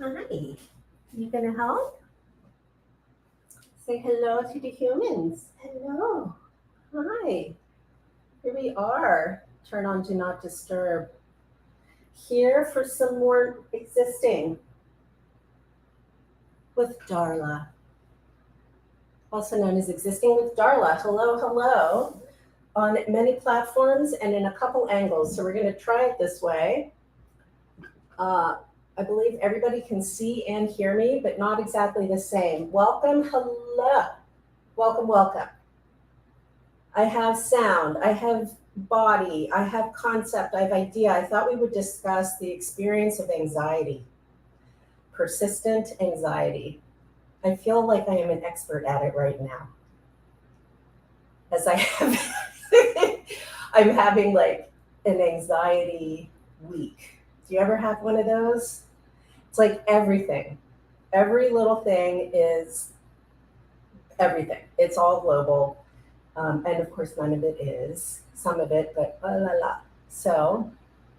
Hi, you gonna help? Say hello to the humans. Hello. Hi. Here we are. Turn on Do Not Disturb. Here for some more existing with Darla, also known as Existing with Darla. Hello, hello. On many platforms and in a couple angles. So we're going to try it this way. I believe everybody can see and hear me, but not exactly the same. Welcome, hello. Welcome, welcome. I have sound, I have body, I have concept, I have idea. I thought we would discuss the experience of anxiety, persistent anxiety. I feel like I am an expert at it right now. As I have, I'm having like an anxiety week. Do you ever have one of those? It's like everything. Every little thing is everything. It's all global. And of course, none of it is. Some of it, but la la. So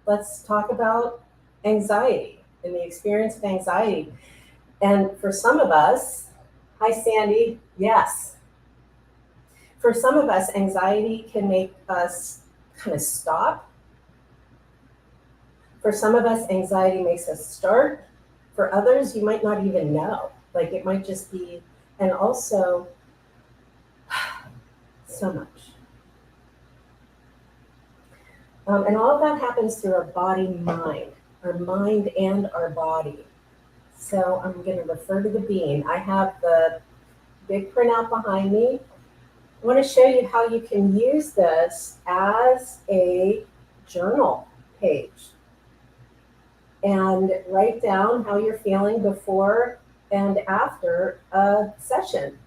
let's talk about anxiety and the experience of anxiety. And for some of us, hi Sandy, yes. For some of us, anxiety can make us kind of stop. For some of us, anxiety makes us start. For others, you might not even know. Like it might just be, and also so much. And all of that happens through our body-mind, our mind and our body. So I'm going to refer to the bean. I have the big printout behind me. I want to show you how you can use this as a journal page and write down how you're feeling before and after a session.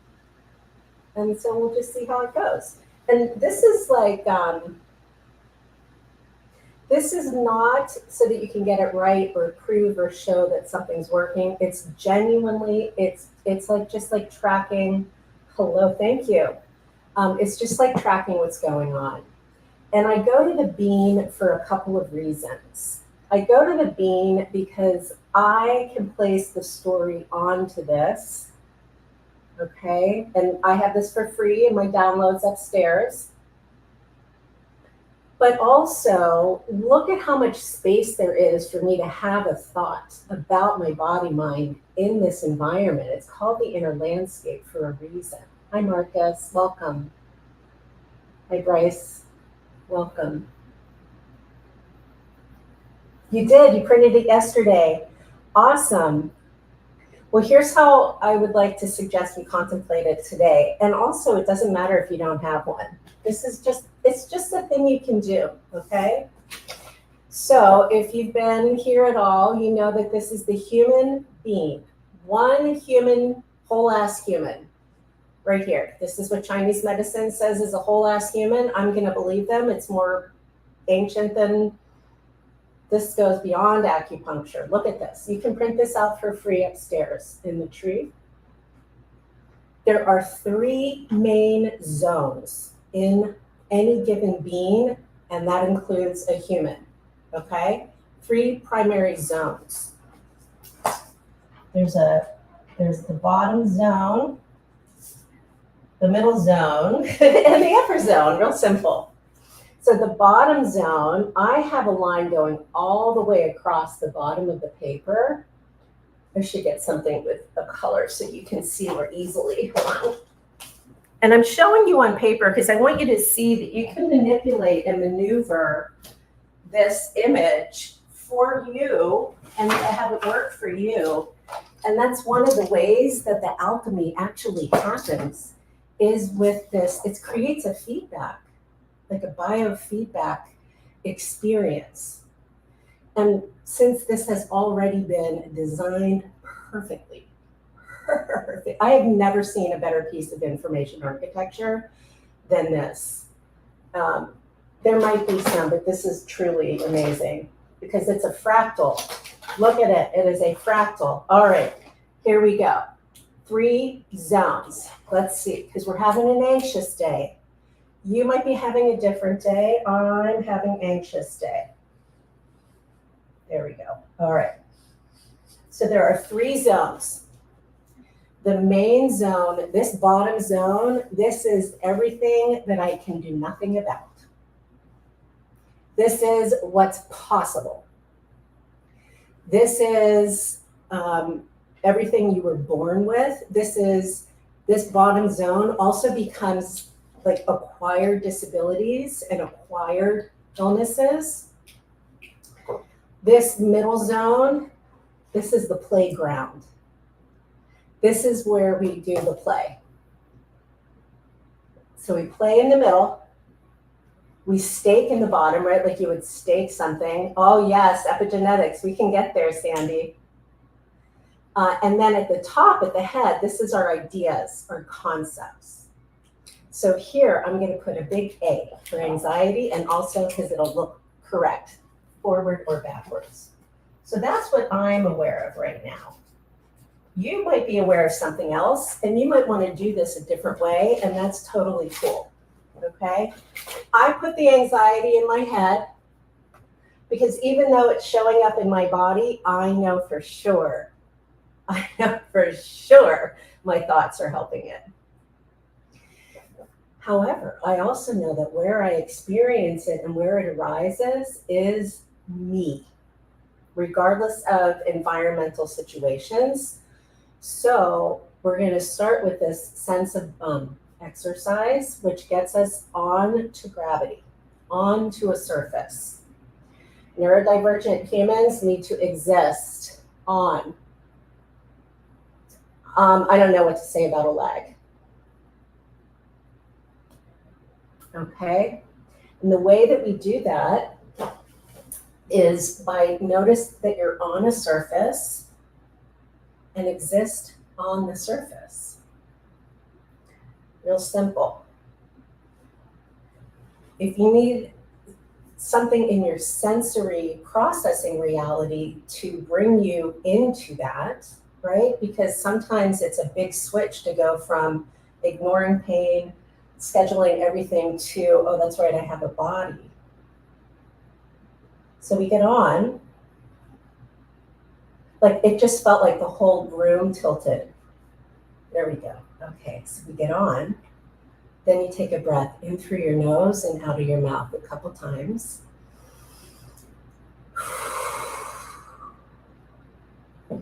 And so we'll just see how it goes. And this is like, this is not so that you can get it right or prove or show that something's working. It's genuinely, it's like just like tracking, hello, thank you. It's just like tracking what's going on. And I go to the bean for a couple of reasons. I go to the bean because I can place the story onto this, okay? And I have this for free in my downloads upstairs. But also, look at how much space there is for me to have a thought about my body mind in this environment. It's called the inner landscape for a reason. Hi, Marcus. Welcome. Hi, Bryce. Welcome. You did. You printed it yesterday. Awesome. Well, here's how I would like to suggest we contemplate it today. And also, it doesn't matter if you don't have one. This is just, it's just a thing you can do, okay? So if you've been here at all, you know that this is the human being. One human, whole ass human, right here. This is what Chinese medicine says is a whole ass human. I'm gonna believe them. It's more ancient than, this goes beyond acupuncture. Look at this. You can print this out for free upstairs in the tree. There are 3 main zones in any given being, and that includes a human, okay? 3 primary zones. There's the bottom zone, the middle zone, and the upper zone, real simple. So the bottom zone, I have a line going all the way across the bottom of the paper. I should get something with a color so you can see more easily. Hold on. And I'm showing you on paper because I want you to see that you can manipulate and maneuver this image for you and have it work for you. And that's one of the ways that the alchemy actually happens is with this. It creates a feedback, like a biofeedback experience. And since this has already been designed perfectly, I have never seen a better piece of information architecture than this. There might be some, but this is truly amazing because it's a fractal. Look at it, it is a fractal. All right, here we go. 3 zones. Let's see, because we're having an anxious day. You might be having a different day. I'm having anxious day. There we go. All right. So there are 3 zones. The main zone, this bottom zone, this is everything that I can do nothing about. This is what's possible. This is everything you were born with. This bottom zone also becomes like acquired disabilities and acquired illnesses. This middle zone, this is the playground. This is where we do the play. So we play in the middle. We stake in the bottom, right? Like you would stake something. Oh yes, epigenetics, we can get there, Sandy. And then at the top, at the head, this is our ideas, our concepts. So here, I'm gonna put a big A for anxiety and also because it'll look correct, forward or backwards. So that's what I'm aware of right now. You might be aware of something else and you might wanna do this a different way and that's totally cool, okay? I put the anxiety in my head because even though it's showing up in my body, I know for sure my thoughts are helping it. However, I also know that where I experience it and where it arises is me, regardless of environmental situations. So we're going to start with this sense of exercise, which gets us on to gravity, onto a surface. Neurodivergent humans need to exist on. I don't know what to say about a leg. Okay, and the way that we do that is by notice that you're on a surface and exist on the surface. Real simple. If you need something in your sensory processing reality to bring you into that, right? Because sometimes it's a big switch to go from ignoring pain, scheduling everything to, oh, that's right, I have a body. So we get on, like it just felt like the whole room tilted. There we go. Okay, so we get on. Then you take a breath in through your nose and out of your mouth a couple times. I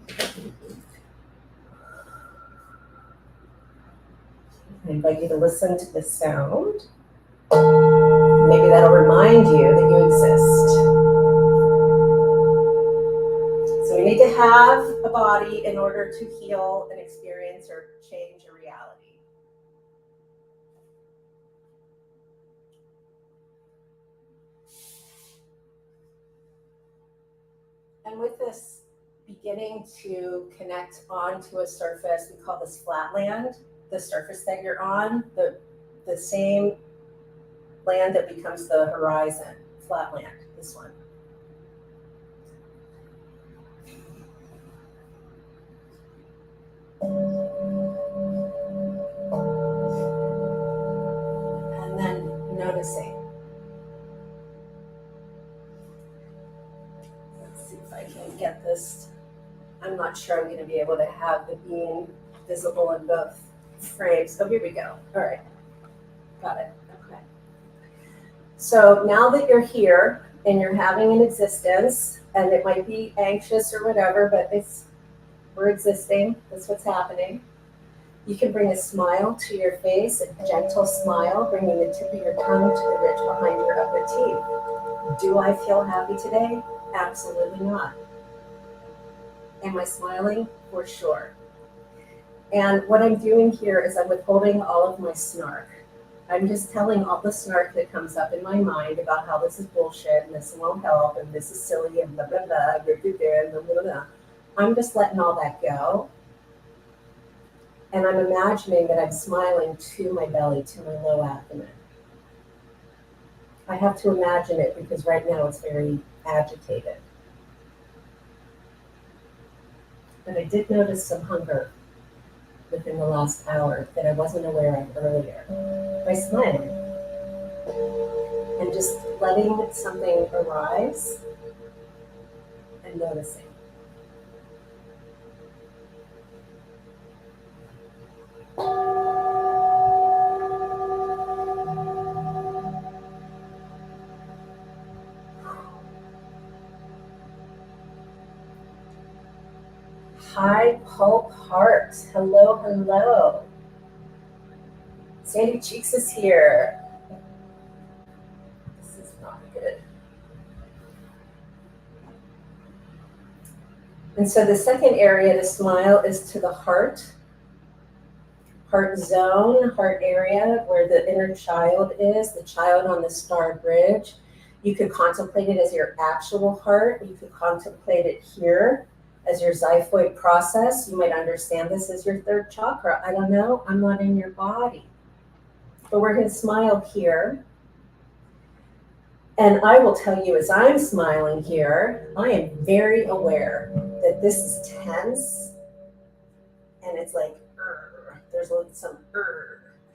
invite you to listen to the sound. Maybe that'll remind you that you exist. So we need to have a body in order to heal an experience or change a reality. And with this beginning to connect onto a surface, we call this flatland, the surface that you're on, the same land that becomes the horizon, flatland, this one. And then noticing. Let's see if I can get this. I'm not sure I'm going to be able to have the being visible in both frames. Oh, here we go. All right. Got it. Okay. So now that you're here and you're having an existence, and it might be anxious or whatever, but we're existing. That's what's happening. You can bring a smile to your face, a gentle smile, bringing the tip of your tongue to the ridge behind your upper teeth. Do I feel happy today? Absolutely not. Am I smiling? For sure. And what I'm doing here is I'm withholding all of my snark. I'm just telling all the snark that comes up in my mind about how this is bullshit and this won't help and this is silly and blah, blah, blah, blah, blah, blah, blah. I'm just letting all that go. And I'm imagining that I'm smiling to my belly, to my low abdomen. I have to imagine it because right now it's very agitated. But I did notice some hunger within the last hour that I wasn't aware of earlier. By smiling and just letting something arise and noticing. High Pulp Heart. Hello, hello. Sandy Cheeks is here. This is not good. And so the second area to smile is to the heart zone, heart area, where the inner child is, the child on the star bridge. You could contemplate it as your actual heart. You could contemplate it here as your xiphoid process. You might understand this as your third chakra. I don't know, I'm not in your body. But we're gonna smile here. And I will tell you, as I'm smiling here, I am very aware that this is tense. And it's like, there's some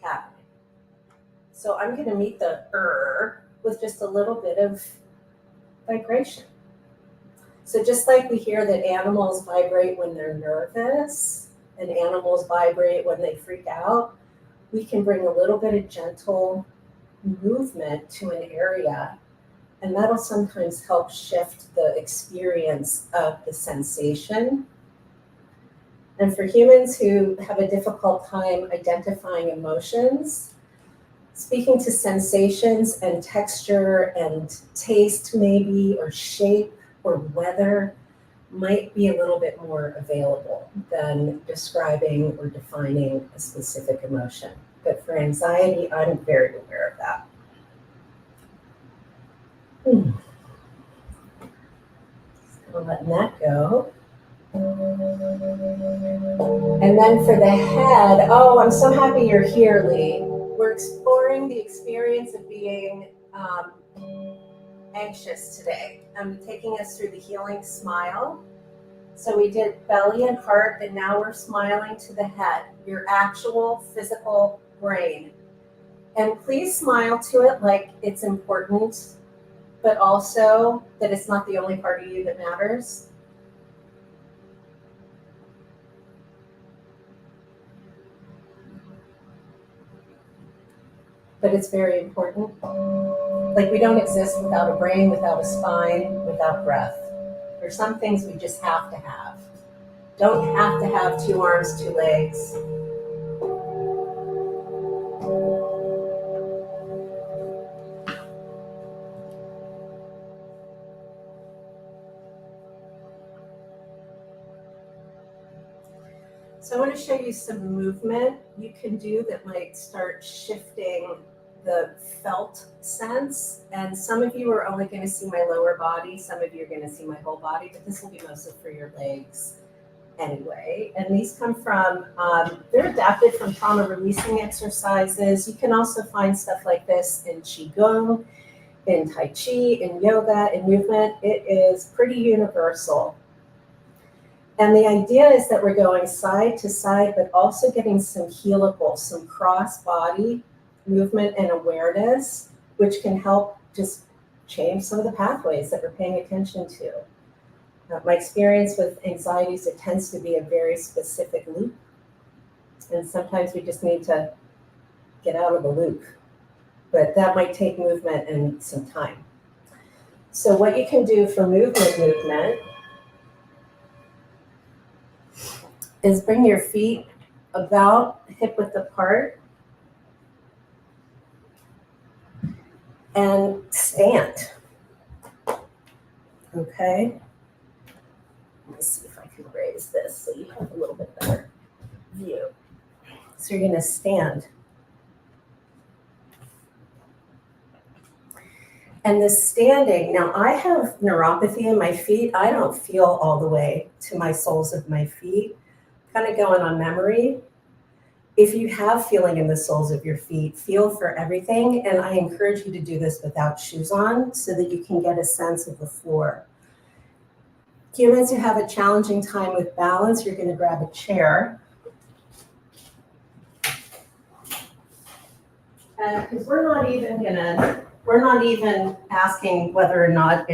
happening. So I'm gonna meet the with just a little bit of vibration. So just like we hear that animals vibrate when they're nervous and animals vibrate when they freak out, we can bring a little bit of gentle movement to an area, and that'll sometimes help shift the experience of the sensation. And for humans who have a difficult time identifying emotions, speaking to sensations and texture and taste maybe, or shape or weather might be a little bit more available than describing or defining a specific emotion. But for anxiety, I'm very aware of that. So letting that go. And then for the head, oh, I'm so happy you're here, Lee. We're exploring the experience of being anxious today. I'm taking us through the healing smile. So we did belly and heart, and now we're smiling to the head, your actual physical brain. And please smile to it like it's important, but also that it's not the only part of you that matters. But it's very important. Like, we don't exist without a brain, without a spine, without breath. There's some things we just have to have. Don't have to have 2 arms, 2 legs. So I want to show you some movement you can do that might start shifting the felt sense. And some of you are only going to see my lower body. Some of you are going to see my whole body, but this will be mostly for your legs anyway. And these come from, they're adapted from trauma releasing exercises. You can also find stuff like this in Qigong, in Tai Chi, in yoga, in movement. It is pretty universal. And the idea is that we're going side to side, but also getting some helical, some cross-body movement and awareness, which can help just change some of the pathways that we're paying attention to. My experience with anxiety is it tends to be a very specific loop. And sometimes we just need to get out of the loop. But that might take movement and some time. So what you can do for movement is bring your feet about hip width apart and stand. Okay? Let me see if I can raise this so you have a little bit better view. So you're gonna stand. And the standing, now I have neuropathy in my feet. I don't feel all the way to my soles of my feet. Kind of going on memory. If you have feeling in the soles of your feet, feel for everything. And I encourage you to do this without shoes on so that you can get a sense of the floor. Humans who have a challenging time with balance, you're going to grab a chair. Because we're not even asking whether or not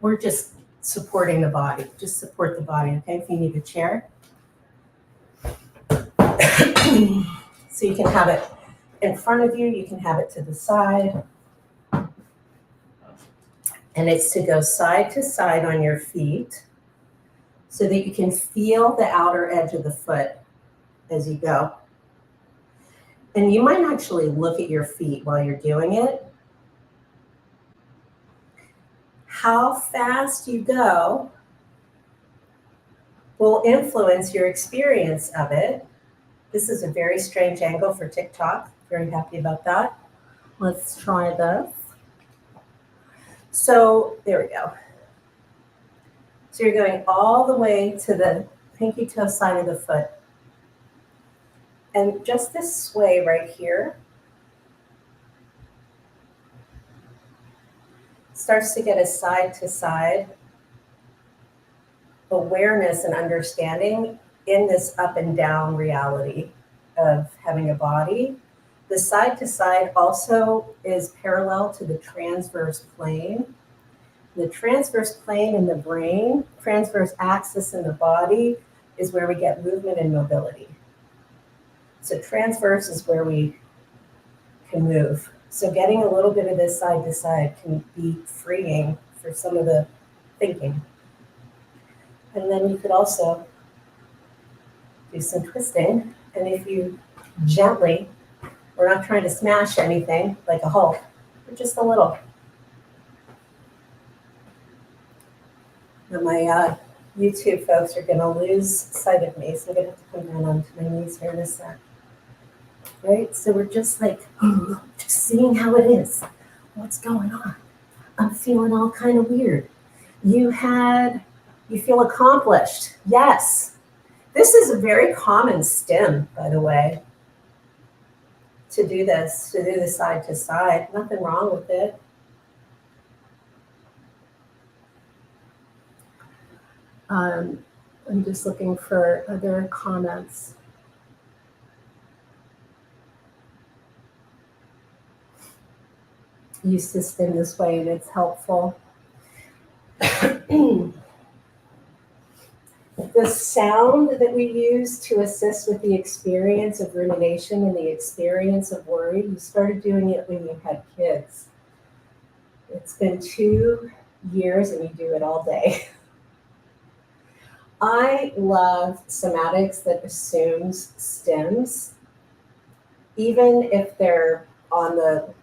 we're just supporting the body. Just support the body, okay? If you need a chair. So you can have it in front of you, you can have it to the side. And it's to go side to side on your feet so that you can feel the outer edge of the foot as you go. And you might actually look at your feet while you're doing it. How fast you go will influence your experience of it. This is a very strange angle for TikTok. Very happy about that. Let's try this. So there we go. So you're going all the way to the pinky toe side of the foot. And just this sway right here starts to get a side to side awareness and understanding in this up and down reality of having a body. The side to side also is parallel to the transverse plane. The transverse plane in the brain, transverse axis in the body is where we get movement and mobility. So transverse is where we can move. So getting a little bit of this side to side can be freeing for some of the thinking. And then you could also do some twisting. And if you gently, we're not trying to smash anything like a Hulk, but just a little. And my YouTube folks are gonna lose sight of me, so I'm gonna have to come down onto my knees here in a sec. Right, so we're just like, just seeing how it is. What's going on? I'm feeling all kind of weird. You feel accomplished. Yes. This is a very common stim, by the way, to do this, to do the side to side. Nothing wrong with it. I'm just looking for other comments. Used to stim this way and it's helpful. The sound that we use to assist with the experience of rumination and the experience of worry, you started doing it when you had kids. It's been 2 years and you do it all day. I love somatics that assumes stims, even if they're on the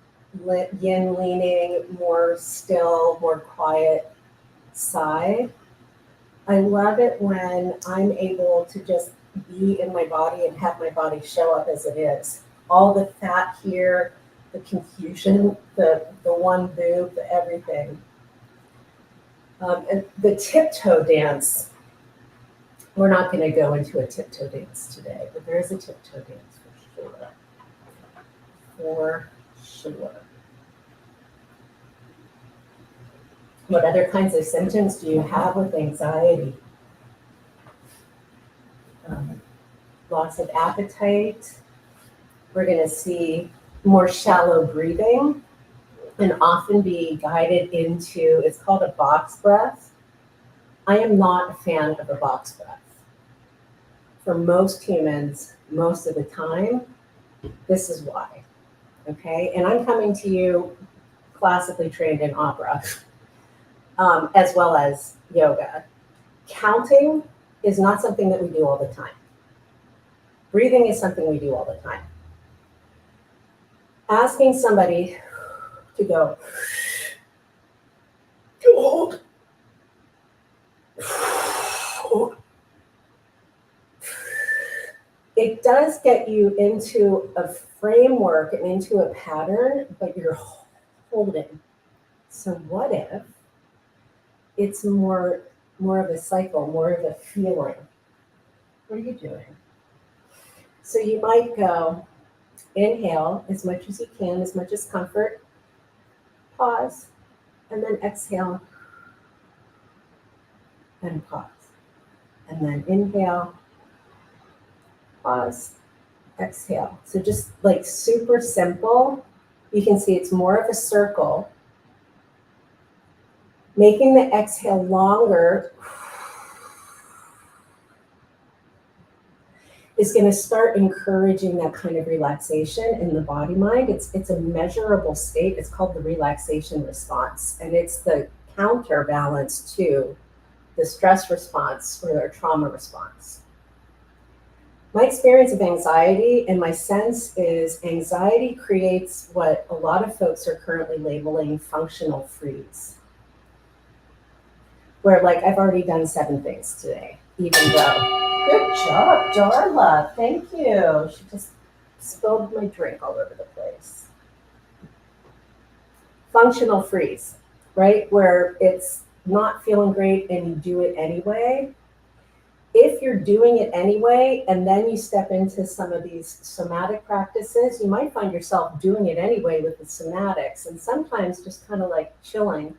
yin leaning, more still, more quiet side. I love it when I'm able to just be in my body and have my body show up as it is. All the fat here, the confusion, the one boob, the everything. And the tiptoe dance, we're not going to go into a tiptoe dance today, but there is a tiptoe dance for sure. For sure. What other kinds of symptoms do you have with anxiety? Loss of appetite. We're going to see more shallow breathing and often be guided into, it's called a box breath. I am not a fan of a box breath. For most humans, most of the time, this is why. Okay, and I'm coming to you classically trained in opera. As well as yoga. Counting is not something that we do all the time. Breathing is something we do all the time. Asking somebody to go, hold, it does get you into a framework and into a pattern, but you're holding. So what if it's more of a cycle, more of a feeling? What are you doing? So you might go, inhale as much as you can, as much as comfort, pause, and then exhale and pause. And then inhale, pause, exhale. So just like super simple. You can see it's more of a circle. Making the exhale longer. is going to start encouraging that kind of relaxation in the body mind. It's a measurable state. It's called the relaxation response, and it's the counterbalance to the stress response or their trauma response. My experience of anxiety and my sense is anxiety creates what a lot of folks are currently labeling functional freeze. Where, like, I've already done 7 things today, even though, good job, Darla, thank you. She just spilled my drink all over the place. Functional freeze, right? Where it's not feeling great and you do it anyway. If you're doing it anyway, and then you step into some of these somatic practices, you might find yourself doing it anyway with the somatics, and sometimes just kind of like chilling.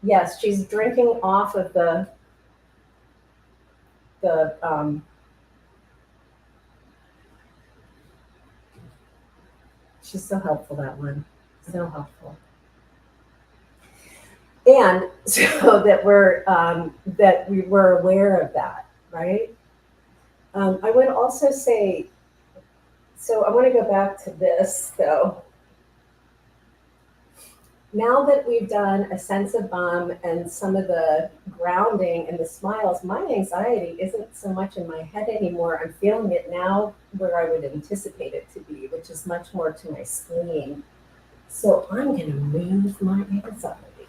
Yes, she's drinking off of the she's so helpful, that one. So helpful. And so that we were aware of that, right? I would also say, so I want to go back to this though. Now that we've done a sense of and some of the grounding and the smiles, my anxiety isn't so much in my head anymore. I'm feeling it now where I would anticipate it to be, which is much more to my spleen. So I'm going to move my anxiety.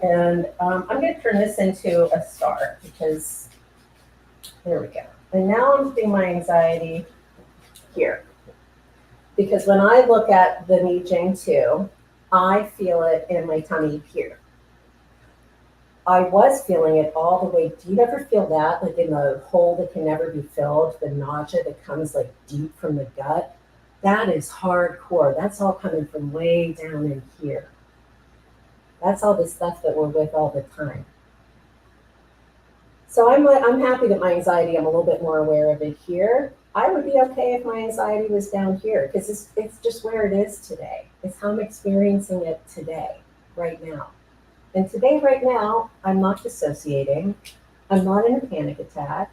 And I'm going to turn this into a star because there we go. And now I'm putting my anxiety here. Because when I look at the Nijing 2, I feel it in my tummy here. I was feeling it all the way. Do you ever feel that? Like in the hole that can never be filled, the nausea that comes like deep from the gut? That is hardcore. That's all coming from way down in here. That's all the stuff that we're with all the time. So I'm happy that my anxiety, I'm a little bit more aware of it here. I would be okay if my anxiety was down here because it's just where it is today. It's how I'm experiencing it today, right now. And today, right now, I'm not dissociating. I'm not in a panic attack.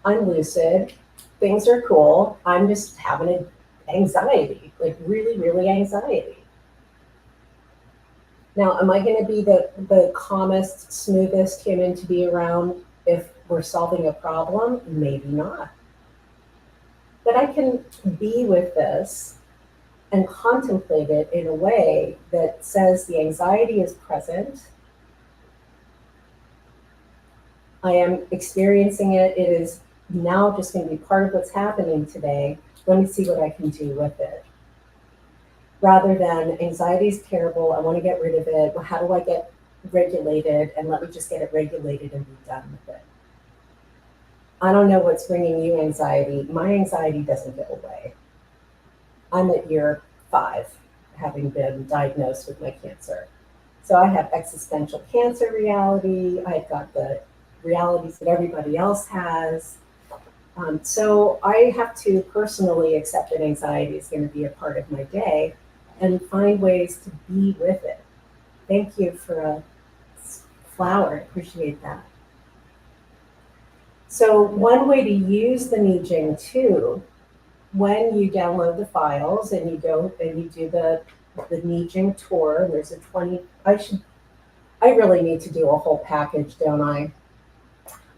I'm lucid. Things are cool. I'm just having an anxiety, like really, really anxiety. Now, am I going to be the calmest, smoothest human to be around if we're solving a problem? Maybe not. But I can be with this and contemplate it in a way that says the anxiety is present. I am experiencing it. It is now just going to be part of what's happening today. Let me see what I can do with it. Rather than anxiety is terrible, I want to get rid of it. Well, how do I get regulated? And let me just get it regulated and be done with it. I don't know what's bringing you anxiety. My anxiety doesn't go away. I'm at year 5, having been diagnosed with my cancer. So I have existential cancer reality. I've got the realities that everybody else has. So I have to personally accept that anxiety is going to be a part of my day and find ways to be with it. Thank you for a flower. I appreciate that. So one way to use the Nijing 2, when you download the files and you go and you do the Nijing tour, and there's a 20, I really need to do a whole package, don't I?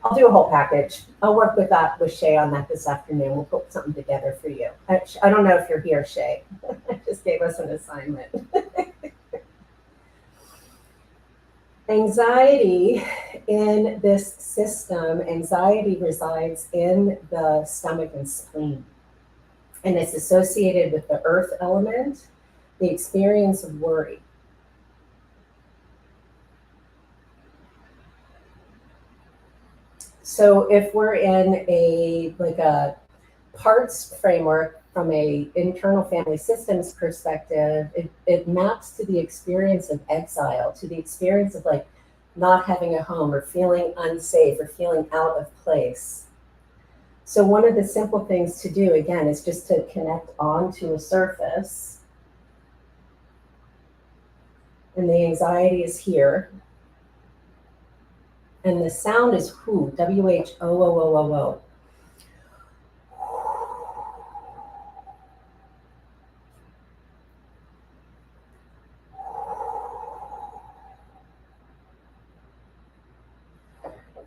I'll do a whole package. I'll work with Shay on that this afternoon. We'll put something together for you. I don't know if you're here, Shay. I just gave us an assignment. Anxiety in this system, anxiety resides in the stomach and spleen. And it's associated with the earth element, the experience of worry. So if we're in a parts framework from a internal family systems perspective, it maps to the experience of exile, to the experience of like not having a home or feeling unsafe or feeling out of place. So one of the simple things to do, again, is just to connect onto a surface. And the anxiety is here. And the sound is who, W-H-O-O-O-O-O.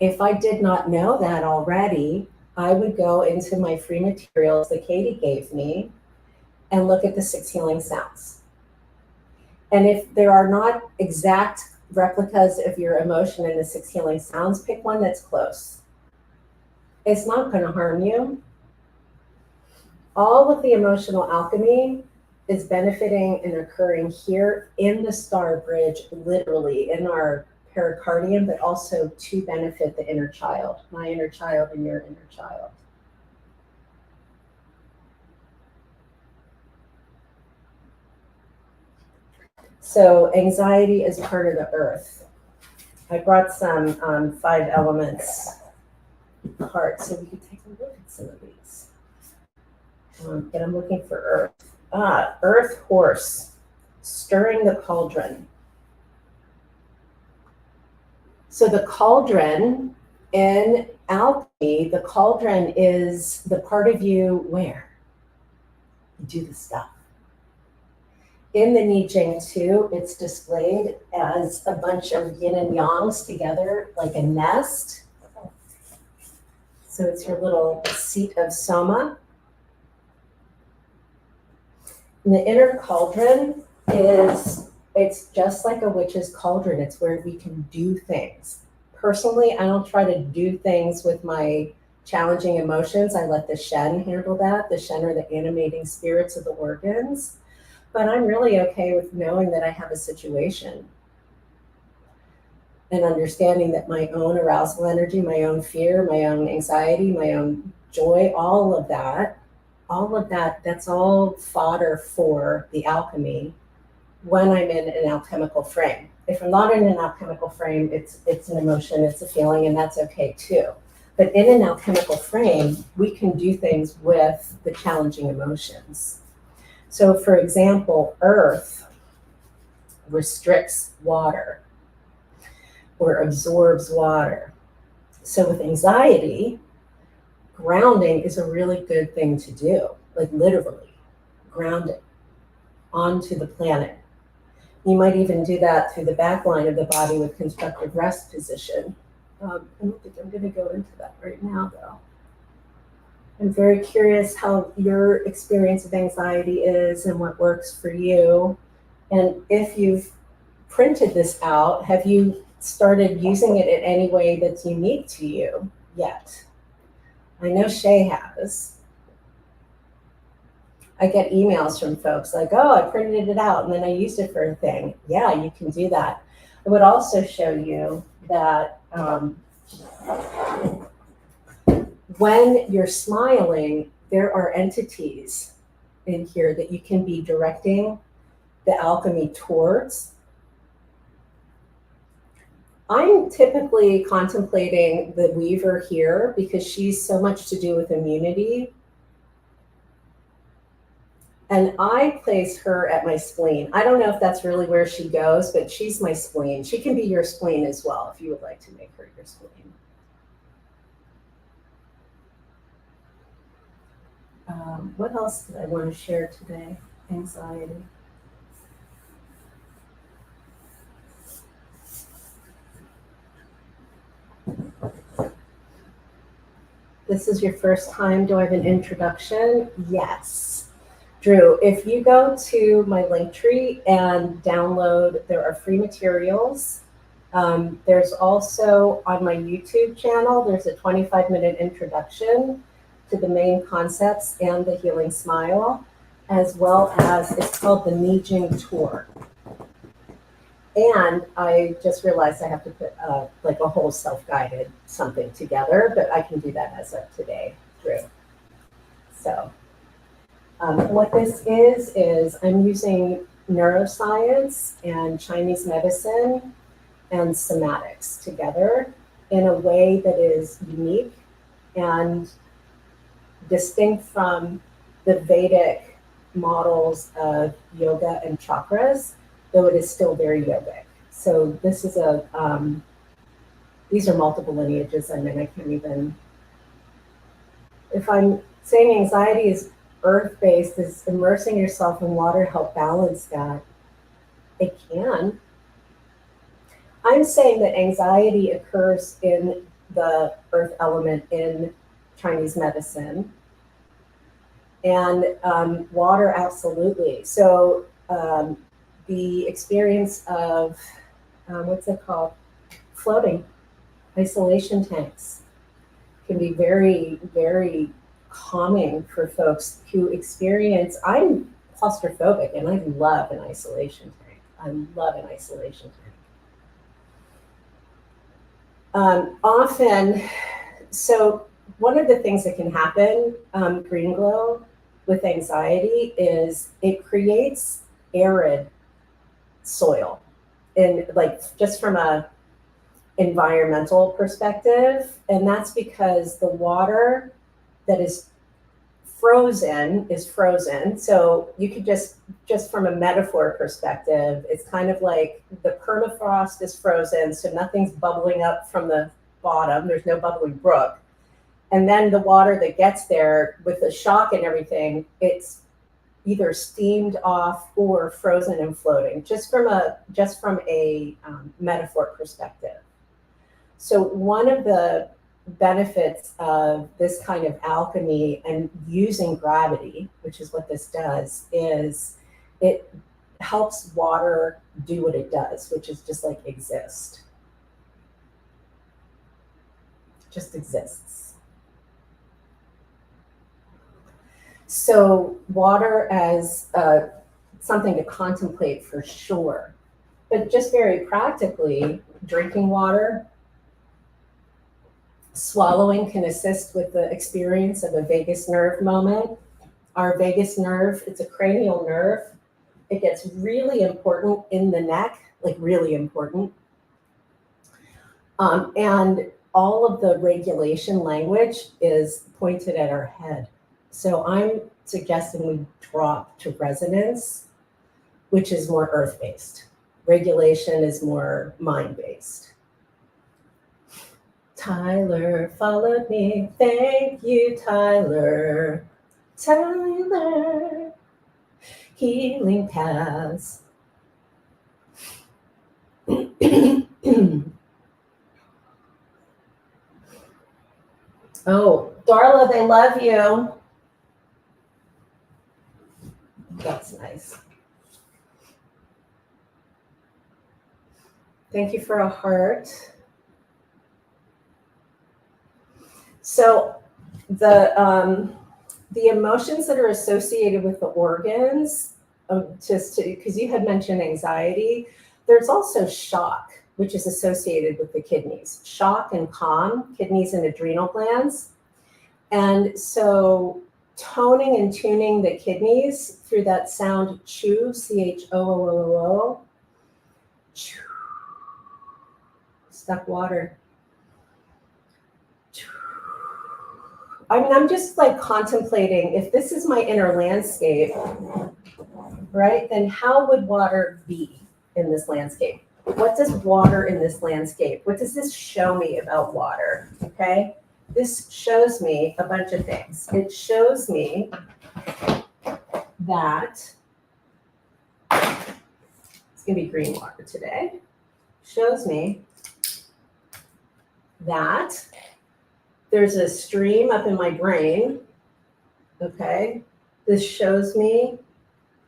If I did not know that already, I would go into my free materials that Katie gave me and look at the 6 healing sounds. And if there are not exact replicas of your emotion in the 6 healing sounds, pick one that's close. It's not going to harm you. All of the emotional alchemy is benefiting and occurring here in the star bridge, literally in our pericardium, but also to benefit the inner child, my inner child and your inner child. So anxiety is part of the earth. I brought some 5 elements cards so we can take a look at some of these. And I'm looking for earth. Earth horse, stirring the cauldron. So the cauldron in alchemy, the cauldron is the part of you where you do the stuff. In the I Ching too, it's displayed as a bunch of yin and yangs together like a nest. So it's your little seat of soma. And the inner cauldron it's just like a witch's cauldron. It's where we can do things. Personally, I don't try to do things with my challenging emotions. I let the Shen handle that. The Shen are the animating spirits of the organs. But I'm really okay with knowing that I have a situation and understanding that my own arousal energy, my own fear, my own anxiety, my own joy, all of that, that's all fodder for the alchemy when I'm in an alchemical frame. If I'm not in an alchemical frame, it's an emotion, it's a feeling, and that's okay too. But in an alchemical frame, we can do things with the challenging emotions. So for example, earth restricts water or absorbs water. So with anxiety, grounding is a really good thing to do, like literally grounding onto the planet. You might even do that through the back line of the body with constructive rest position. I don't think I'm going to go into that right now, though. I'm very curious how your experience of anxiety is and what works for you. And if you've printed this out, have you started using it in any way that's unique to you yet? I know Shay has. I get emails from folks like, oh, I printed it out and then I used it for a thing. Yeah, you can do that. I would also show you that when you're smiling, there are entities in here that you can be directing the alchemy towards. I'm typically contemplating the Weaver here because she's so much to do with immunity. And I place her at my spleen. I don't know if that's really where she goes, but she's my spleen. She can be your spleen as well if you would like to make her your spleen. What else did I want to share today? Anxiety. This is your first time. Do I have an introduction? Yes. Drew, if you go to my Linktree and download, there are free materials. There's also on my YouTube channel, there's a 25-minute introduction to the main concepts and the healing smile, as well as it's called the Neijing Tour. And I just realized I have to put like a whole self-guided something together, but I can do that as of today, Drew. So what this is I'm using neuroscience and Chinese medicine and somatics together in a way that is unique and distinct from the Vedic models of yoga and chakras, though it is still very yogic. So this is a these are multiple lineages. I mean, I can't even, if I'm saying anxiety is earth-based, is immersing yourself in water help balance that? It can. I'm saying that anxiety occurs in the earth element in Chinese medicine, and water, absolutely. So the experience of, what's it called? Floating, isolation tanks can be very, very calming for folks who experience, I'm claustrophobic and I love an isolation tank. I love an isolation tank. Often, so one of the things that can happen, green glow, with anxiety is it creates arid soil. And like just from a environmental perspective, and that's because the water that is frozen is frozen. So you could just from a metaphor perspective, it's kind of like the permafrost is frozen, so nothing's bubbling up from the bottom. There's no bubbling brook. And then the water that gets there with the shock and everything, it's either steamed off or frozen and floating, just from a metaphor perspective. So one of the benefits of this kind of alchemy and using gravity, which is what this does, is it helps water do what it does, which is just like exist. Just exists. So water as something to contemplate for sure, but just very practically, drinking water, swallowing can assist with the experience of a vagus nerve moment. Our vagus nerve, it's a cranial nerve. It gets really important in the neck, like really important. And all of the regulation language is pointed at our head. So I'm suggesting we drop to resonance, which is more earth-based. Regulation is more mind-based. Tyler followed me. Thank you, Tyler. Tyler. Healing paths. Oh, Darla, they love you. That's nice. Thank you for a heart. So the emotions that are associated with the organs, because you had mentioned anxiety, there's also shock, which is associated with the kidneys. Shock and calm, kidneys and adrenal glands. And so toning and tuning the kidneys through that sound choo, C-H-O-O-O-O, choo, stuck water. I mean, I'm just like contemplating, if this is my inner landscape, right, then how would water be in this landscape? What does water in this landscape, what does this show me about water, okay? This shows me a bunch of things. It shows me that, it's gonna be green water today, shows me that there's a stream up in my brain, okay? This shows me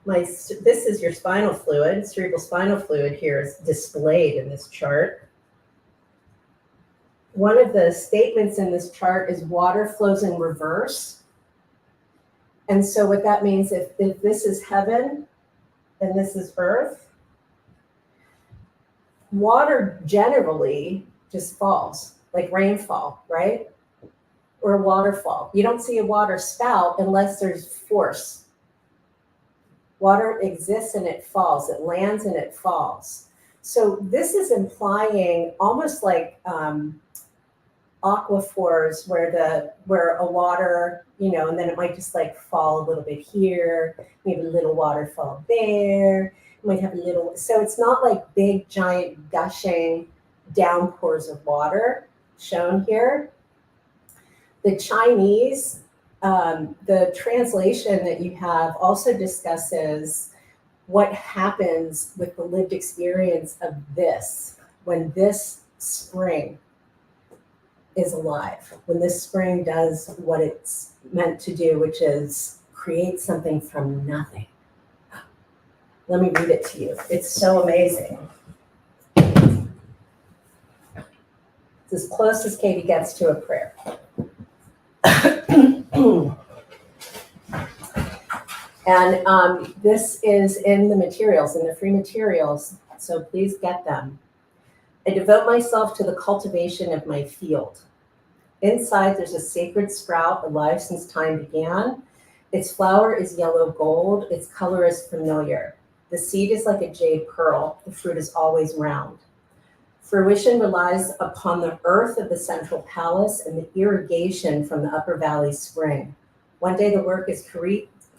this is your spinal fluid, cerebral spinal fluid here is displayed in this chart. One of the statements in this chart is water flows in reverse. And so what that means, if this is heaven and this is earth, water generally just falls, like rainfall, right? Or a waterfall. You don't see a water spout unless there's force. Water exists and it falls. It lands and it falls. So this is implying almost like aquifers where a water, and then it might just like fall a little bit here, maybe a little waterfall there. It might have a little, so it's not like big, giant, gushing downpours of water shown here. The Chinese, the translation that you have also discusses what happens with the lived experience of this, when this spring is alive, when this spring does what it's meant to do, which is create something from nothing. Let me read it to you. It's so amazing. It's as close as Katie gets to a prayer. And this is in the materials, in the free materials, so please get them. I devote myself to the cultivation of my field. Inside, there's a sacred sprout alive since time began. Its flower is yellow gold. Its color is familiar. The seed is like a jade pearl. The fruit is always round. Fruition relies upon the earth of the central palace and the irrigation from the upper valley spring. One day the work is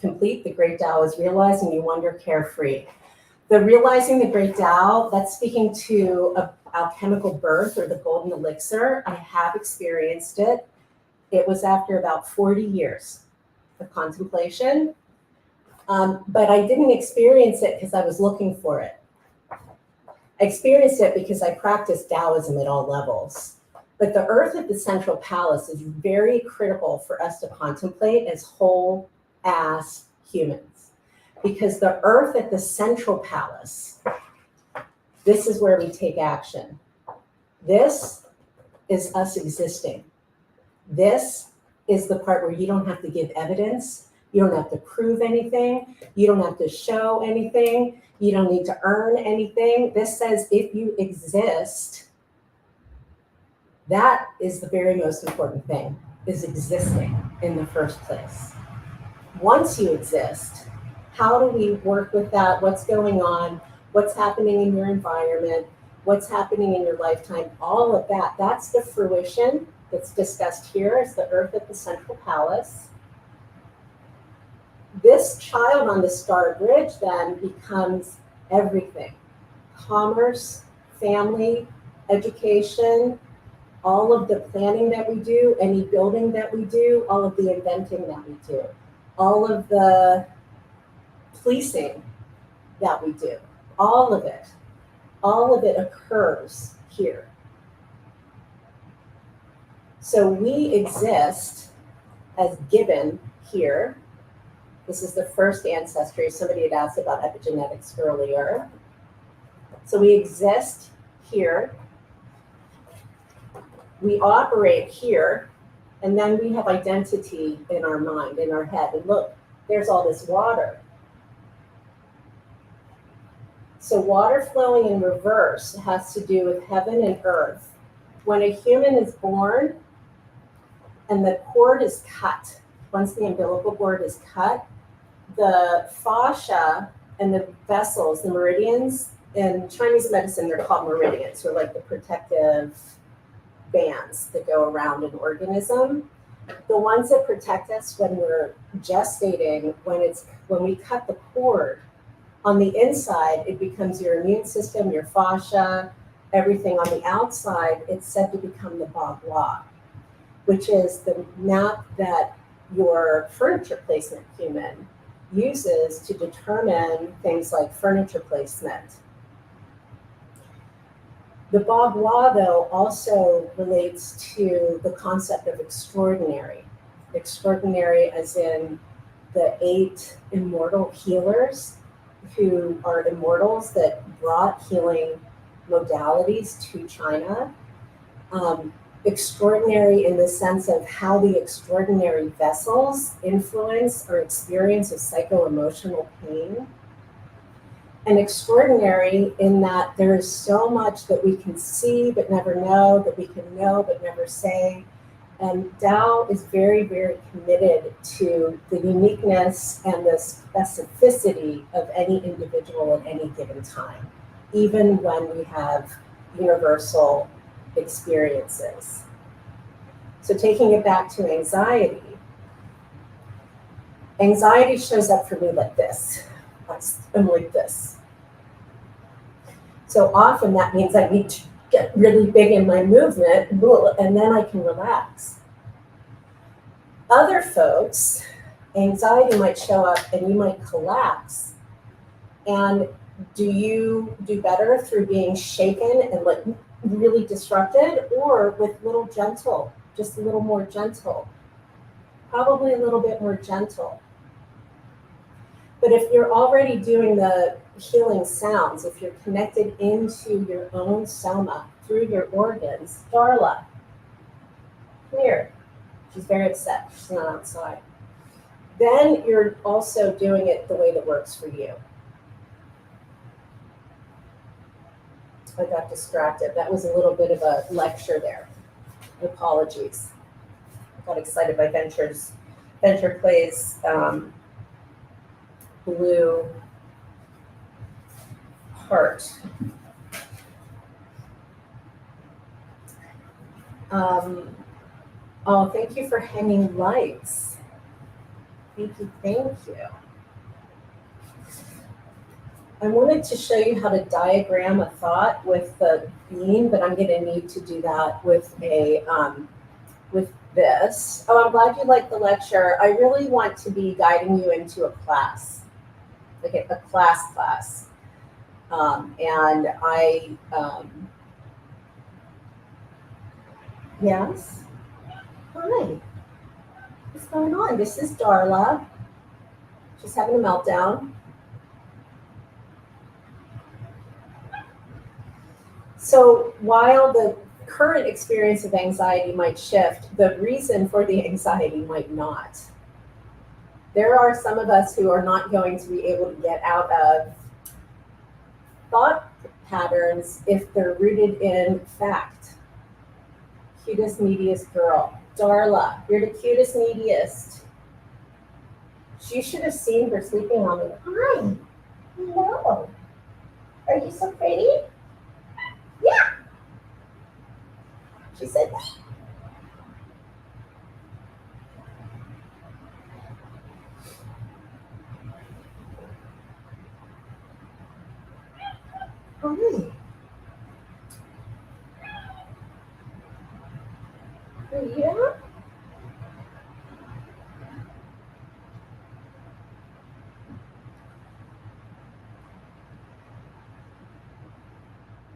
complete, the great Tao is realized, and you wander carefree. The realizing the great Tao, that's speaking to alchemical birth or the golden elixir. I have experienced it. It was after about 40 years of contemplation, but I didn't experience it because I was looking for it. I experienced it because I practiced Taoism at all levels. But the earth at the central palace is very critical for us to contemplate as whole ass humans. Because the earth at the central palace, this is where we take action. This is us existing. This is the part where you don't have to give evidence. You don't have to prove anything. You don't have to show anything. You don't need to earn anything. This says if you exist, that is the very most important thing, is existing in the first place. Once you exist, how do we work with that? What's going on? What's happening in your environment? What's happening in your lifetime? All of that, that's the fruition that's discussed here as the earth at the central palace. This child on the star bridge then becomes everything. Commerce, family, education, all of the planning that we do, any building that we do, all of the inventing that we do, all of the policing that we do, all of it occurs here. So we exist as given here. This is the first ancestry. Somebody had asked about epigenetics earlier. So we exist here. We operate here, and then we have identity in our mind, in our head. And look, there's all this water. So water flowing in reverse has to do with heaven and earth. When a human is born and the cord is cut, once the umbilical cord is cut, the fascia and the vessels, the meridians, in Chinese medicine, they're called meridians, so like the protective bands that go around an organism. The ones that protect us when we're gestating, when we cut the cord, on the inside, it becomes your immune system, your fascia, everything. On the outside, it's said to become the bagua, which is the map that your furniture placement human uses to determine things like furniture placement. The bagua, though, also relates to the concept of extraordinary. Extraordinary as in the 8 immortal healers who are immortals that brought healing modalities to China. Extraordinary in the sense of how the extraordinary vessels influence our experience of psycho-emotional pain. And extraordinary in that there is so much that we can see but never know, that we can know but never say. And Tao is very, very committed to the uniqueness and the specificity of any individual at any given time, even when we have universal experiences. So taking it back to anxiety, anxiety shows up for me like this. I'm like this. So often that means I need to get really big in my movement, and then I can relax. Other folks, anxiety might show up and you might collapse. And do you do better through being shaken and like really disrupted, or with little gentle, just a little more gentle? Probably a little bit more gentle. But if you're already doing the healing sounds, if you're connected into your own soma through your organs, Darla, come here. She's very upset. She's not outside. Then you're also doing it the way that works for you. I got distracted. That was a little bit of a lecture there. Apologies. I got excited by Venture Clay's blue heart. Oh, thank you for hanging lights. Thank you. I wanted to show you how to diagram a thought with the bean, but I'm going to need to do that with with this. Oh, I'm glad you liked the lecture. I really want to be guiding you into a class, like a class. And yes. Hi. What's going on? This is Darla. She's having a meltdown. So while the current experience of anxiety might shift, the reason for the anxiety might not. There are some of us who are not going to be able to get out of thought patterns if they're rooted in fact. Cutest, neediest girl. Darla, you're the cutest, neediest. You should have seen her sleeping on me. Hi. Hello. Are you so pretty? Yeah. She said that. Hi. Yeah.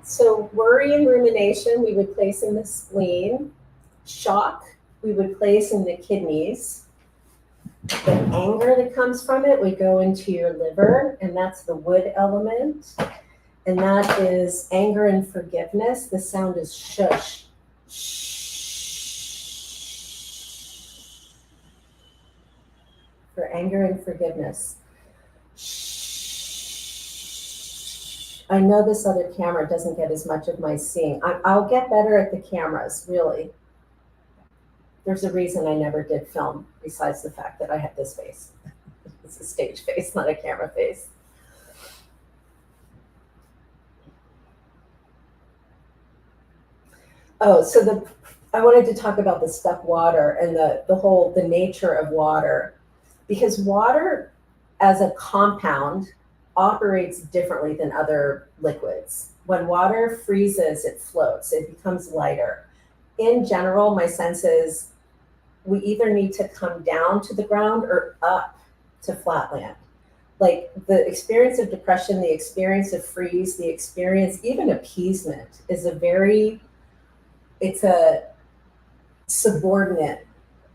So worry and rumination, we would place in the spleen. Shock, we would place in the kidneys. The anger that comes from it would go into your liver, and that's the wood element. And that is anger and forgiveness. The sound is shush. Shh. For anger and forgiveness. I know this other camera doesn't get as much of my seeing. I'll get better at the cameras, really. There's a reason I never did film, besides the fact that I have this face. It's a stage face, not a camera face. Oh, so I wanted to talk about the stuck water and the nature of water, because water as a compound operates differently than other liquids. When water freezes, it floats, it becomes lighter. In general, my sense is we either need to come down to the ground or up to flatland. Like the experience of depression, the experience of freeze, the experience, even appeasement is it's a subordinate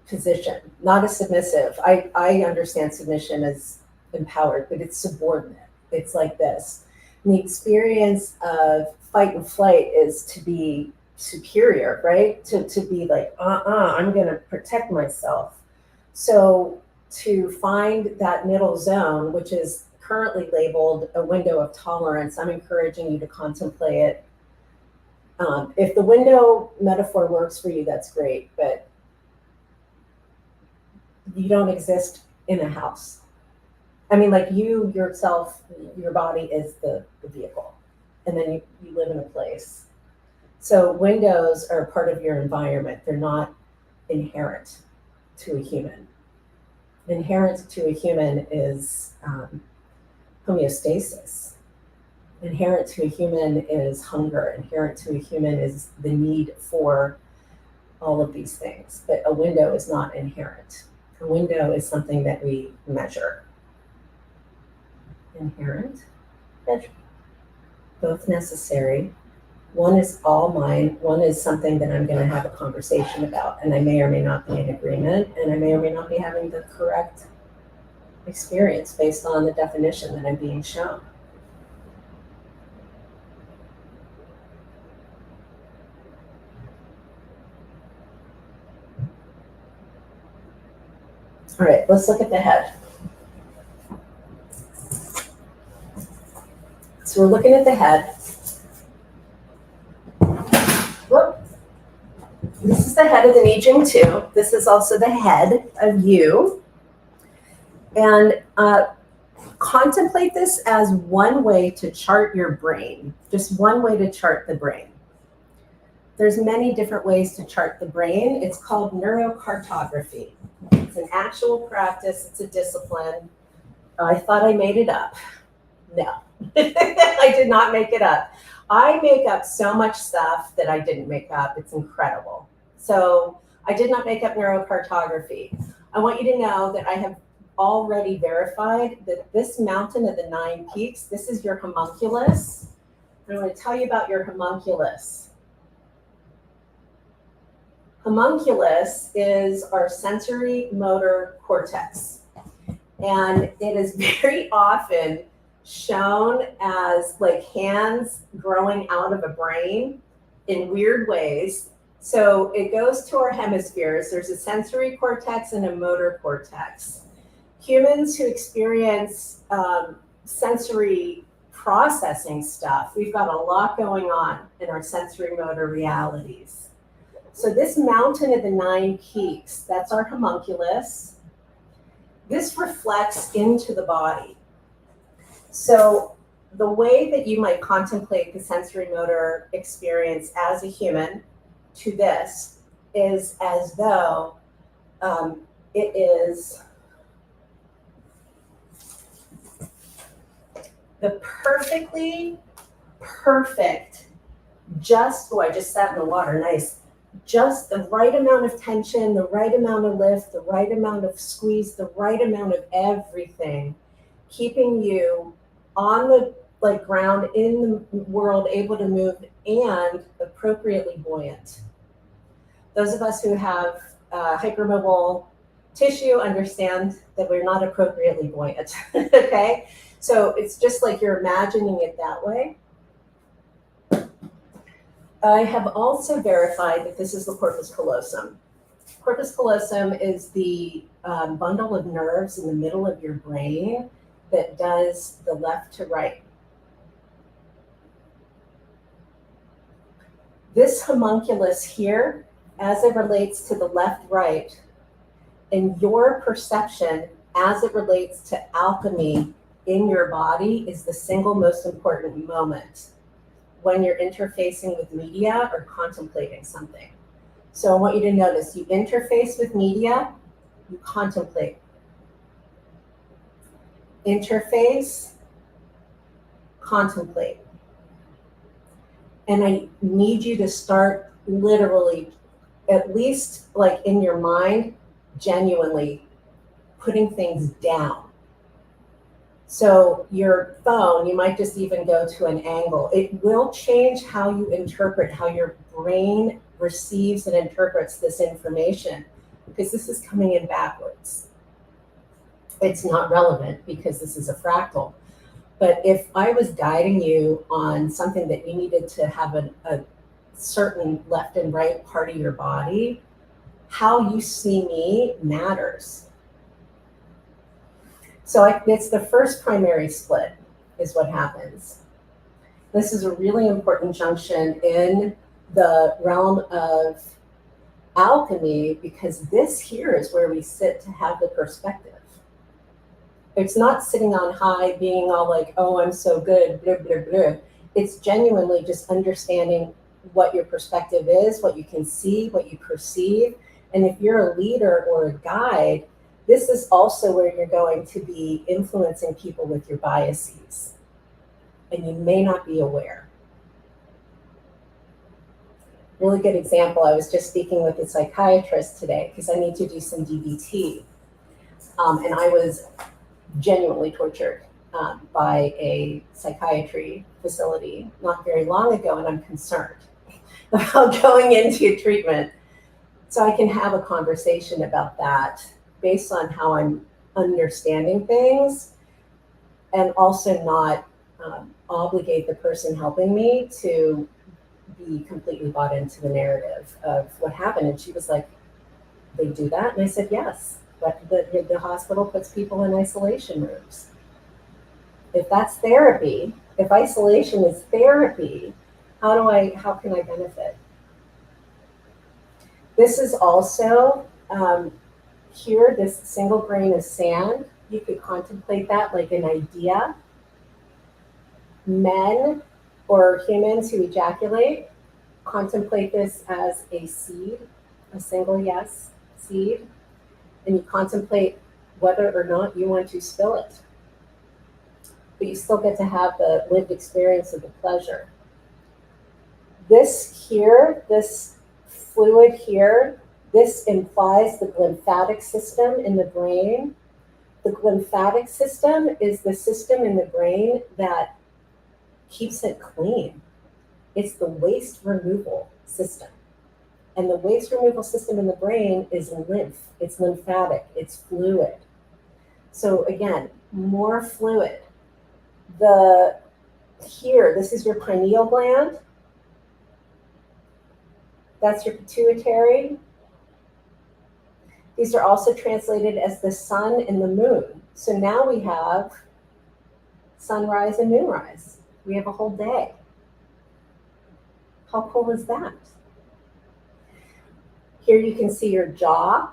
position, not a submissive. I understand submission as empowered, but it's subordinate. It's like this. And the experience of fight and flight is to be superior, right? To be like, I'm gonna protect myself. So to find that middle zone, which is currently labeled a window of tolerance, I'm encouraging you to contemplate it. If the window metaphor works for you, that's great, but you don't exist in a house. I mean, like you yourself, your body is the vehicle, and then you live in a place. So windows are part of your environment. They're not inherent to a human. Inherent to a human is homeostasis. Inherent to a human is hunger. Inherent to a human is the need for all of these things. But a window is not inherent. A window is something that we measure. Inherent, measure. Both necessary. One is all mine. One is something that I'm going to have a conversation about. And I may or may not be in agreement. And I may or may not be having the correct experience based on the definition that I'm being shown. All right, let's look at the head. So we're looking at the head. Whoop. This is the head of the Nijing 2. This is also the head of you. And contemplate this as one way to chart your brain, just one way to chart the brain. There's many different ways to chart the brain. It's called neurocartography. It's an actual practice. It's a discipline. I thought I made it up. No, I did not make it up. I make up so much stuff that I didn't make up. It's incredible. So I did not make up neurocartography. I want you to know that I have already verified that this mountain of the 9 peaks, this is your homunculus. I'm going to tell you about your homunculus. Homunculus is our sensory motor cortex. And it is very often shown as like hands growing out of a brain in weird ways. So it goes to our hemispheres. There's a sensory cortex and a motor cortex. Humans who experience sensory processing stuff, we've got a lot going on in our sensory motor realities. So this mountain of the 9 peaks, that's our homunculus. This reflects into the body. So the way that you might contemplate the sensory motor experience as a human to this is as though it is the perfectly perfect, just, oh, I just sat in the water, nice. Just the right amount of tension, the right amount of lift, the right amount of squeeze, the right amount of everything, keeping you on the ground in the world, able to move and appropriately buoyant. Those of us who have hypermobile tissue understand that we're not appropriately buoyant, okay? So it's just like you're imagining it that way. I have also verified that this is the corpus callosum. Corpus callosum is the bundle of nerves in the middle of your brain that does the left to right. This homunculus here, as it relates to the left-right, and your perception as it relates to alchemy in your body is the single most important moment when you're interfacing with media or contemplating something. So I want you to notice, you interface with media, you contemplate. Interface, contemplate. And I need you to start literally, at least like in your mind, genuinely putting things down. So your phone, you might just even go to an angle. It will change how you interpret, how your brain receives and interprets this information, because this is coming in backwards. It's not relevant because this is a fractal. But if I was guiding you on something that you needed to have a certain left and right part of your body, how you see me matters. So it's the first primary split is what happens. This is a really important junction in the realm of alchemy, because this here is where we sit to have the perspective. It's not sitting on high, being all like, oh, I'm so good, blah, blah, blah. It's genuinely just understanding what your perspective is, what you can see, what you perceive. And if you're a leader or a guide, this is also where you're going to be influencing people with your biases. and you may not be aware. Really good example, I was just speaking with a psychiatrist today because I need to do some DBT. And I was genuinely tortured by a psychiatry facility not very long ago, and I'm concerned about going into treatment. So I can have a conversation about that based on how I'm understanding things, and also not obligate the person helping me to be completely bought into the narrative of what happened. And she was like, they do that? And I said, yes, but the hospital puts people in isolation rooms. If that's therapy, if isolation is therapy, how can I benefit? This is also, here, this single grain of sand, you could contemplate that like an idea. Men or humans who ejaculate, contemplate this as a seed, a single yes seed, and you contemplate whether or not you want to spill it. But you still get to have the lived experience of the pleasure. This here, this fluid here, this implies the glymphatic system in the brain. The glymphatic system is the system in the brain that keeps it clean. It's the waste removal system. And the waste removal system in the brain is lymph. It's lymphatic, it's fluid. So again, more fluid. Here, this is your pineal gland. That's your pituitary. These are also translated as the sun and the moon. So now we have sunrise and moonrise. We have a whole day. How cool is that? Here you can see your jaw.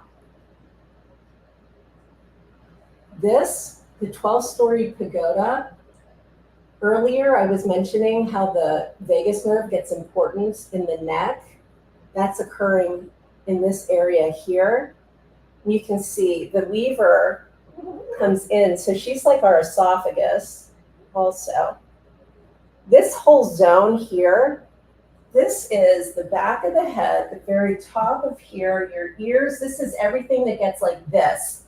This, the 12-story pagoda. Earlier, I was mentioning how the vagus nerve gets importance in the neck. That's occurring in this area here. You can see the weaver comes in. So she's like our esophagus also. This whole zone here, this is the back of the head, the very top of here, your ears. This is everything that gets like this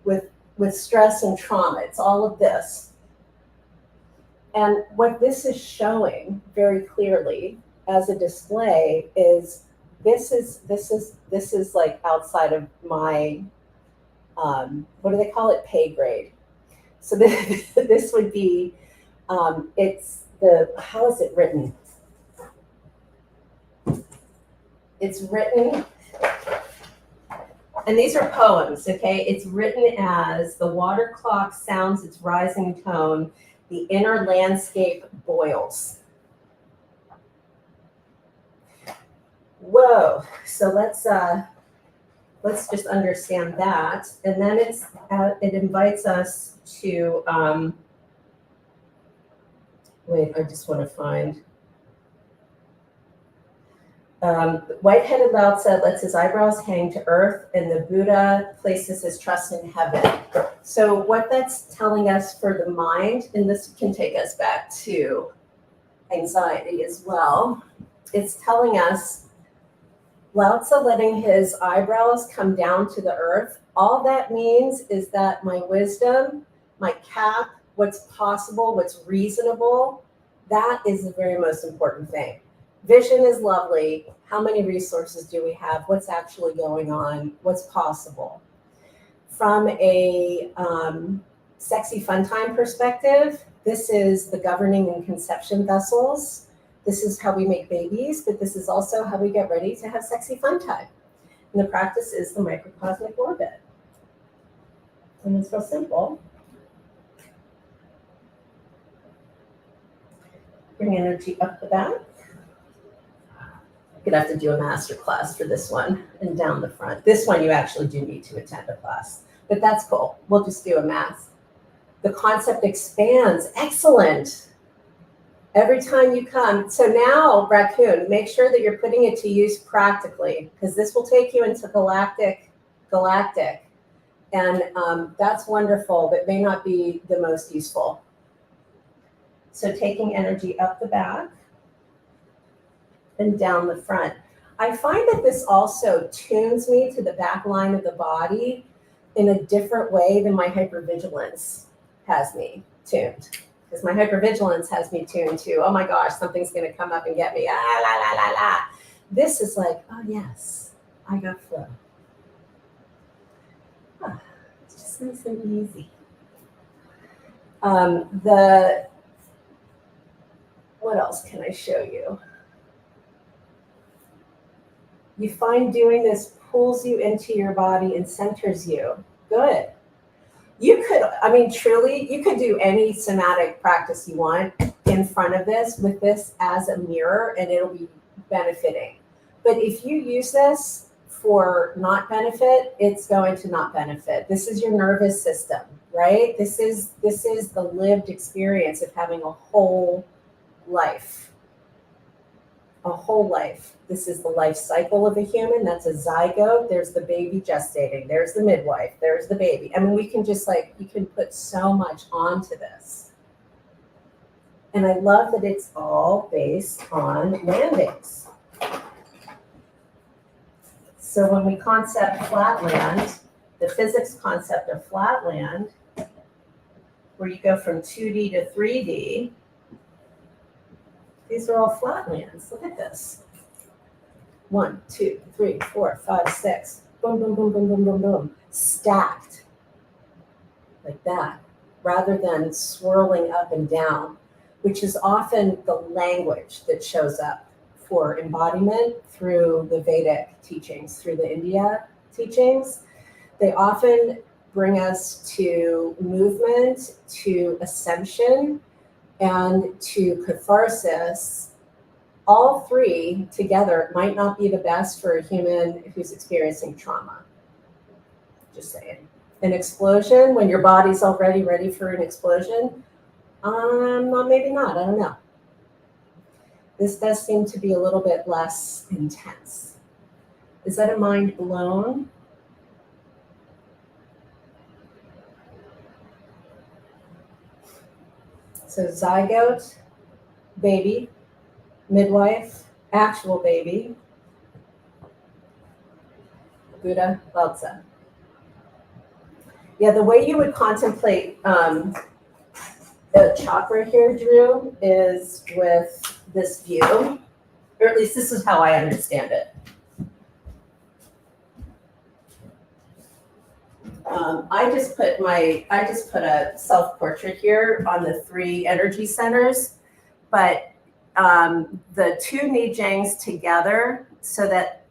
with stress and trauma. It's all of this. And what this is showing very clearly as a display is this is like outside of my, what do they call it? Pay grade. So this would be, how is it written? It's written, and these are poems, okay? It's written as the water clock sounds its rising tone, the inner landscape boils. Whoa, so let's just understand that. And then it invites us to, wait, I just want to find. White-headed Lao Tzu lets his eyebrows hang to earth, and the Buddha places his trust in heaven. So what that's telling us for the mind, and this can take us back to anxiety as well, it's telling us Lao Tzu letting his eyebrows come down to the earth. All that means is that my wisdom, my cap, what's possible, what's reasonable, that is the very most important thing. Vision is lovely. How many resources do we have? What's actually going on? What's possible? From a sexy fun time perspective, this is the governing and conception vessels. This is how we make babies, but this is also how we get ready to have sexy fun time. And the practice is the microcosmic orbit. And it's real simple. Bring energy up the back. You're gonna have to do a master class for this one and down the front. This one you actually do need to attend a class, but that's cool. We'll just do a math. The concept expands. Excellent. Every time you come. So now, Raccoon, make sure that you're putting it to use practically, because this will take you into galactic. And that's wonderful, but may not be the most useful. So taking energy up the back and down the front. I find that this also tunes me to the back line of the body in a different way than my hypervigilance has me tuned. Because my hypervigilance has me tuned to, oh my gosh, something's going to come up and get me. Ah, la, la, la, la. This is like, oh yes, I got flow. Ah, it's just nice and easy. What else can I show you? You find doing this pulls you into your body and centers you. Good. You could, I mean, truly, you could do any somatic practice you want in front of this with this as a mirror, and it'll be benefiting. But if you use this for not benefit, it's going to not benefit. This is your nervous system, right? This is the lived experience of having a whole life. A whole life. This is the life cycle of a human. That's a zygote. There's the baby gestating. There's the midwife. There's the baby. I mean, we can just you can put so much onto this. And I love that it's all based on landings. So when we concept flatland, the physics concept of flatland, where you go from 2D to 3D, these are all flatlands. Look at this. 1, 2, 3, 4, 5, 6. Boom, boom, boom, boom, boom, boom, boom. Stacked. Like that. Rather than swirling up and down, which is often the language that shows up for embodiment through the Vedic teachings, through the India teachings. They often bring us to movement, to ascension, and to catharsis. All three together might not be the best for a human who's experiencing trauma. Just saying. An explosion, when your body's already ready for an explosion, well, maybe not, I don't know. This does seem to be a little bit less intense. Is that a mind blown? So zygote, baby, midwife, actual baby, Buddha, Lao-Tzu. Yeah, the way you would contemplate the chakra here, Drew, is with this view, or at least this is how I understand it. I just put a self-portrait here on the 3 energy centers, but the 2 Nijangs together so that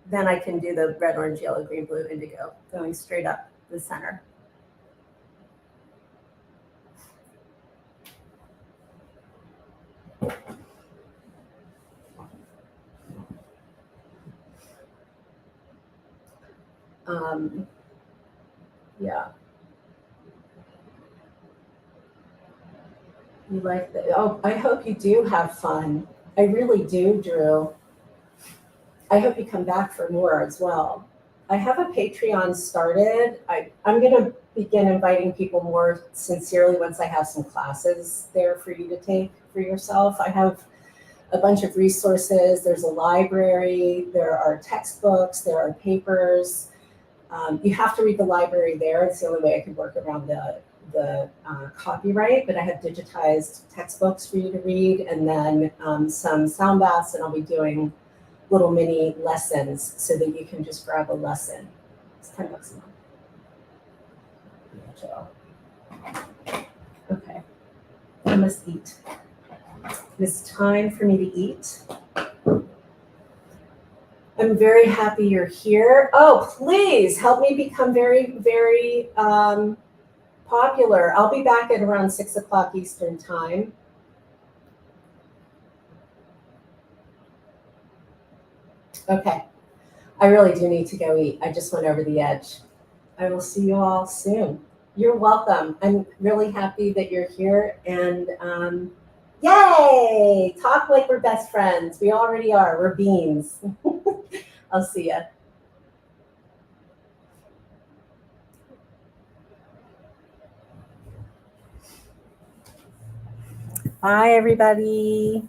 then I can do the red, orange, yellow, green, blue, indigo, going straight up the center. Yeah. You like that? Oh, I hope you do have fun. I really do, Drew. I hope you come back for more as well. I have a Patreon started. I'm going to begin inviting people more sincerely once I have some classes there for you to take for yourself. I have a bunch of resources. There's a library. There are textbooks. There are papers. You have to read the library there. It's the only way I could work around the copyright, but I have digitized textbooks for you to read, and then some sound baths, and I'll be doing little mini lessons so that you can just grab a lesson. It's $10 a month. Okay, I must eat. It's time for me to eat. I'm very happy you're here. Oh, please help me become very, very popular. I'll be back at around 6 o'clock Eastern time. Okay, I really do need to go eat. I just went over the edge. I will see you all soon. You're welcome. I'm really happy that you're here, and yay! Talk like we're best friends. We already are. We're beans. I'll see ya. Bye, everybody.